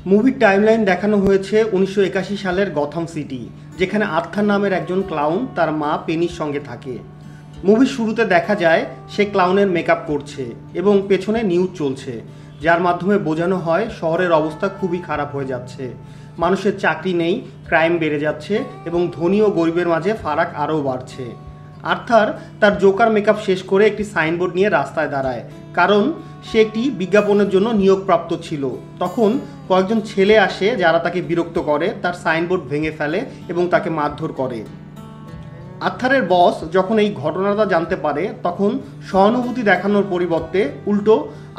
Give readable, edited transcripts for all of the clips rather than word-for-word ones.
মুভির টাইমলাইন দেখানো হয়েছে 1981 সালের গথম সিটি, যেখানে আর্থার নামের একজন ক্লাউন তার মা পেনির সঙ্গে থাকে। মুভির শুরুতে দেখা যায় সে ক্লাউনের মেকআপ করছে এবং পেছনে নিউজ চলছে, যার মাধ্যমে বোঝানো হয় শহরের অবস্থা খুবই খারাপ হয়ে যাচ্ছে, মানুষের চাকরি নেই, ক্রাইম বেড়ে যাচ্ছে এবং ধনী ও গরিবের মাঝে ফারাক আরও বাড়ছে। আর্থার তার জোকার মেকআপ শেষ করে একটি সাইনবোর্ড নিয়ে রাস্তায় দাঁড়ায়, কারণ সে একটি বিজ্ঞাপনের জন্য নিয়োগপ্রাপ্ত ছিল। তখন কয়েকজন ছেলে আসে যারা তাকে বিরক্ত করে, তার সাইনবোর্ড ভেঙে ফেলে এবং তাকে মারধর করে। আর্থারের বস যখন এই ঘটনাটা জানতে পারে, তখন সহানুভূতি দেখানোর পরিবর্তে উল্টো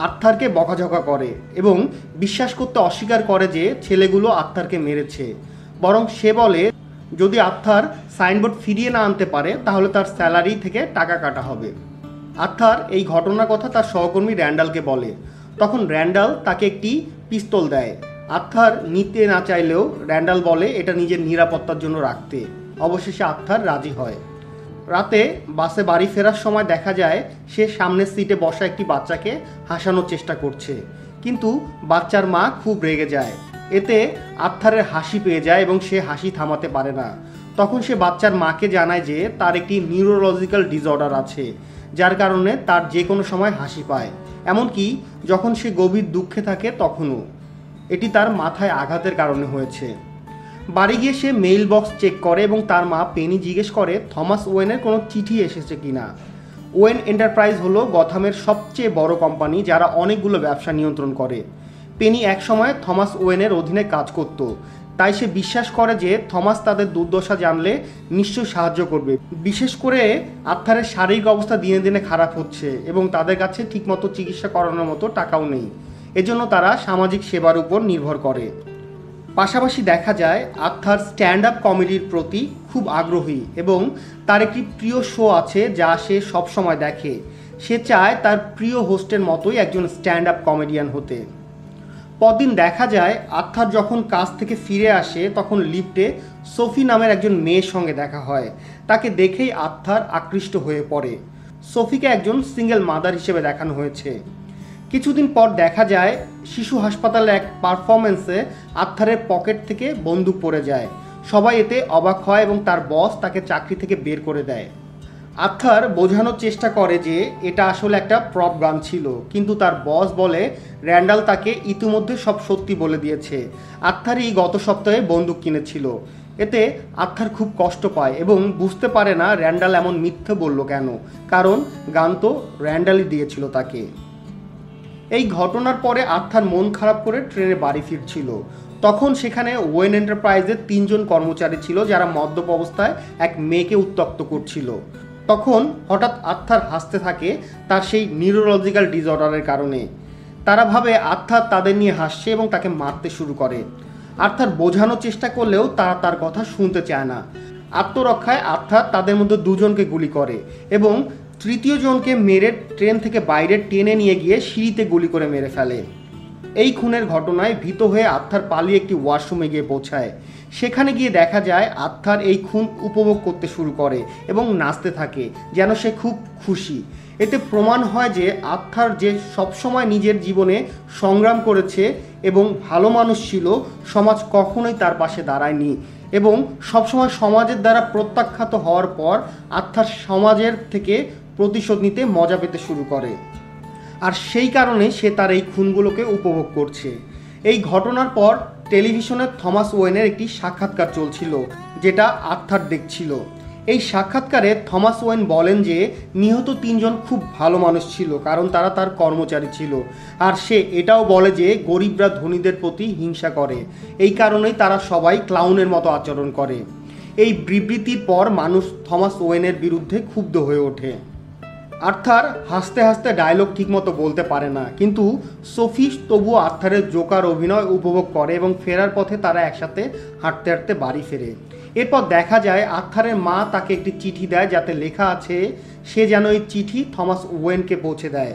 আর্থারকে বকাঝকা করে এবং বিশ্বাস করতে অস্বীকার করে যে ছেলেগুলো আর্থারকে মেরেছে। বরং সে বলে যদি আর্থার সাইনবোর্ড ফিরিয়ে না আনতে পারে তাহলে তার স্যালারি থেকে টাকা কাটা হবে। আর্থার এই ঘটনার কথা তার সহকর্মী র্যান্ডালকে বলে। তখন র্যান্ডাল তাকে একটি পিস্তল দেয়। আর্থার নিতে না চাইলেও র্যান্ডাল বলে এটা নিজের নিরাপত্তার জন্য রাখতে। অবশেষে আর্থার রাজি হয়। রাতে বাসে বাড়ি ফেরার সময় দেখা যায় সে সামনের সিটে বসা একটি বাচ্চাকে হাসানোর চেষ্টা করছে, কিন্তু বাচ্চার মা খুব রেগে যায়। এতে আর্থারের হাসি পেয়ে যায় এবং সে হাসি থামাতে পারে না। তখন সে বাচ্চার মাকে জানায় যে তার একটি নিউরোলজিক্যাল ডিসঅর্ডার আছে, যার কারণে তার যে কোনো সময় হাসি পায়, এমনকি যখন সে গভীর দুঃখে থাকে তখনও। এটি তার মাথায় আঘাতের কারণে হয়েছে। বাড়ি গিয়ে সে মেইল বক্স চেক করে এবং তার মা পেনি জিজ্ঞেস করে থমাস ওয়েনের কোনো চিঠি এসেছে কিনা। ওয়েন এন্টারপ্রাইজ হলো গথামের সবচেয়ে বড় কোম্পানি, যারা অনেকগুলো ব্যবসা নিয়ন্ত্রণ করে। পেনি একসময় থমাস ওয়েনের অধীনে কাজ করত, তাই সে বিশ্বাস করে যে থমাস তাদের দুর্দশা জানলে নিশ্চয়ই সাহায্য করবে। বিশেষ করে আর্থারের শারীরিক অবস্থা দিনে দিনে খারাপ হচ্ছে এবং তাদের কাছে ঠিকমতো চিকিৎসা করানোর মতো টাকাও নেই, এজন্য তারা সামাজিক সেবার উপর নির্ভর করে। পাশাপাশি দেখা যায় আর্থার স্ট্যান্ড আপ কমেডির প্রতি খুব আগ্রহী এবং তার একটি প্রিয় শো আছে যা সে সবসময় দেখে। সে চায় তার প্রিয় হোস্টের মতোই একজন স্ট্যান্ড আপ কমেডিয়ান হতে। পরদিন দেখা যায় আর্থার যখন কাজ থেকে ফিরে আসে তখন লিফটে সোফি নামের একজন মেয়ের সঙ্গে দেখা হয়। তাকে দেখেই আর্থার আকৃষ্ট হয়ে পড়ে। সোফিকে একজন সিঙ্গেল মাদার হিসেবে দেখানো হয়েছে। কিছুদিন পর দেখা যায় শিশু হাসপাতালে এক পারফরমেন্সে আর্থারের পকেট থেকে বন্দুক পড়ে যায়। সবাই এতে অবাক হয় এবং তার বস তাকে চাকরি থেকে বের করে দেয়। আর্থার বোঝানোর চেষ্টা করে যে এটা আসলে একটা প্রপ গান ছিল, কিন্তু তার বস বলে র্যান্ডাল তাকে ইতিমধ্যে সব সত্যি বলে দিয়েছে। আর্থারই গত সপ্তাহে বন্দুক কিনেছিল। এতে আর্থার খুব কষ্ট পায় এবং বুঝতে পারে না র্যান্ডাল এমন মিথ্যে বলল কেন, কারণ গান তো র্যান্ডালই দিয়েছিল তাকে। এই ঘটনার পরে আর্থার মন খারাপ করে ট্রেনে বাড়ি ফিরছিল। তখন সেখানে ওয়েন এন্টারপ্রাইজের 3 জন কর্মচারী ছিল যারা মদ্যপ অবস্থায় এক মেয়েকে উত্ত্যক্ত করছিল। তখন হঠাৎ আর্থার হাসতে থাকে তার সেই নিউরোলজিক্যাল ডিসঅর্ডারের কারণে। তারা ভাবে আর্থার তাদের নিয়ে হাসছে এবং তাকে মারতে শুরু করে। আর্থার বোঝানোর চেষ্টা করলেও তারা তার কথা শুনতে চায় না। আত্মরক্ষায় আর্থার তাদের মধ্যে 2 জনকে গুলি করে এবং তৃতীয় জনকে মেরে ট্রেন থেকে বাইরে টেনে নিয়ে গিয়ে সিঁড়িতে গুলি করে মেরে ফেলে। এই খুনের ঘটনায় ভীত হয়ে আর্থার পালিয়ে একটি ওয়াশরুমে গিয়ে পৌঁছায়। সেখানে গিয়ে দেখা যায় আর্থার এই খুন উপভোগ করতে শুরু করে এবং নাচতে থাকে যেন সে খুব খুশি। এতে প্রমাণ হয় যে আর্থার যে সবসময় নিজের জীবনে সংগ্রাম করেছে এবং ভালো মানুষ ছিল, সমাজ কখনোই তার পাশে দাঁড়ায়নি এবং সবসময় সমাজের দ্বারা প্রত্যাখ্যাত হওয়ার পর আর্থার সমাজের থেকে প্রতিশোধ নিতে মজা পেতে শুরু করে। আর সেই কারণে সে তার এই খুনগুলোকে উপভোগ করছে। এই ঘটনার পর টেলিভিশনে থমাস ওয়েনের একটি সাক্ষাৎকার চলছিল, যেটা আর্থার দেখছিল। এই সাক্ষাৎকারে থমাস ওয়েন বলেন যে নিহত 3 জন খুব ভালো মানুষ ছিল, কারণ তারা তার কর্মচারী ছিল। আর সে এটাও বলে যে গরিবরা ধনীদের প্রতি হিংসা করে, এই কারণেই তারা সবাই ক্লাউনের মতো আচরণ করে। এই বিবৃতির পর মানুষ থমাস ওয়েনের বিরুদ্ধে ক্ষুব্ধ হয়ে ওঠে। আর্থার হাসতে হাসতে ডায়লগ ঠিকমতো বলতে পারে না, কিন্তু সোফি তবুও আর্থারের জোকার অভিনয় উপভোগ করে এবং ফেরার পথে তারা একসাথে হাঁটতে হাঁটতে বাড়ি ফেরে। এরপর দেখা যায় আর্থারের মা তাকে একটি চিঠি দেয় যাতে লেখা আছে সে যেন এই চিঠি থমাস ওয়েনকে পৌঁছে দেয়।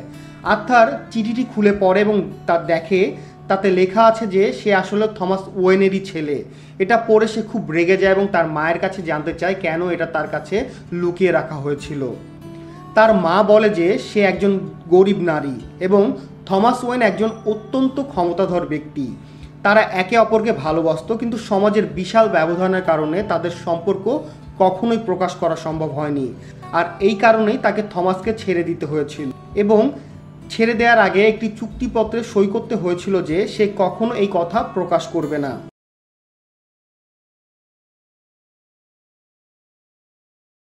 আর্থার চিঠিটি খুলে পড়ে এবং তা দেখে তাতে লেখা আছে যে সে আসলে থমাস ওয়েনেরই ছেলে। এটা পড়ে সে খুব রেগে যায় এবং তার মায়ের কাছে জানতে চায় কেন এটা তার কাছে লুকিয়ে রাখা হয়েছিল। তার মা বলে যে সে একজন গরিব নারী এবং থমাস ওয়েন একজন অত্যন্ত ক্ষমতাধর ব্যক্তি। তারা একে অপরকে ভালোবাসতো, কিন্তু সমাজের বিশাল ব্যবধানের কারণে তাদের সম্পর্ক কখনোই প্রকাশ করা সম্ভব হয়নি। আর এই কারণেই তাকে থমাসকে ছেড়ে দিতে হয়েছিল এবং ছেড়ে দেওয়ার আগে একটি চুক্তিপত্রে সই করতে হয়েছিল যে সে কখনো এই কথা প্রকাশ করবে না।